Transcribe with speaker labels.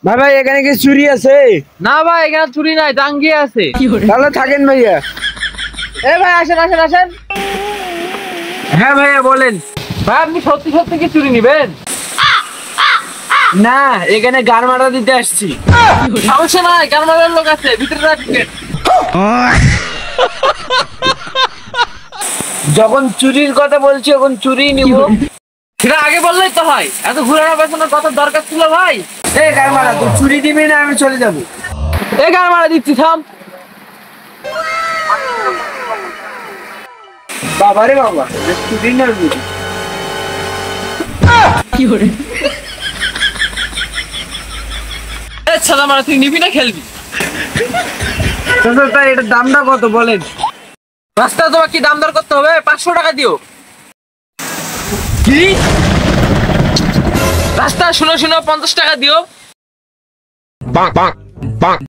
Speaker 1: ভাই ভাই এখানে কি চুরি আছে?
Speaker 2: না ভাই এখানে চুরি নাই, ডাঙ্গি আছে।
Speaker 1: তাহলে থাকেন ভাইয়া।
Speaker 2: এ ভাই আসেন আসেন আসেন।
Speaker 1: হ্যাঁ ভাইয়া বলেন।
Speaker 2: ভাই আপনি সত্যি সত্যি কি চুরি নিবেন?
Speaker 1: না, এখানে গান মারা দিতে আসছি।
Speaker 2: সমস্যা নাই, গানমারার লোক আছে, ভিতরে রাখবেন।
Speaker 1: যখন চুরির কথা বলছি এখন চুরি নিব।
Speaker 2: সেটা আগে বললেই তো হয়, এত ঘুরানো পেছনের কথা দরকার ছিল ভাই?
Speaker 1: এই গান মারা, তুই চুরি দিবি না আমি চলে যাবো।
Speaker 2: এ গানমারা দিচ্ছি, থাম।
Speaker 1: বাবারে বাবা, চুরি না চুরি।
Speaker 2: ছাদা মারা, তুই নিবি না খেলবি?
Speaker 1: তাই এটার দামটা কত বলেন?
Speaker 2: রাস্তা তোমার কি দাম দর করতে হবে? 500 টাকা দিও।
Speaker 1: কি?
Speaker 2: রাস্তা শুনো শুনো 50 টাকা দিও।
Speaker 3: Bonk, bonk, bonk.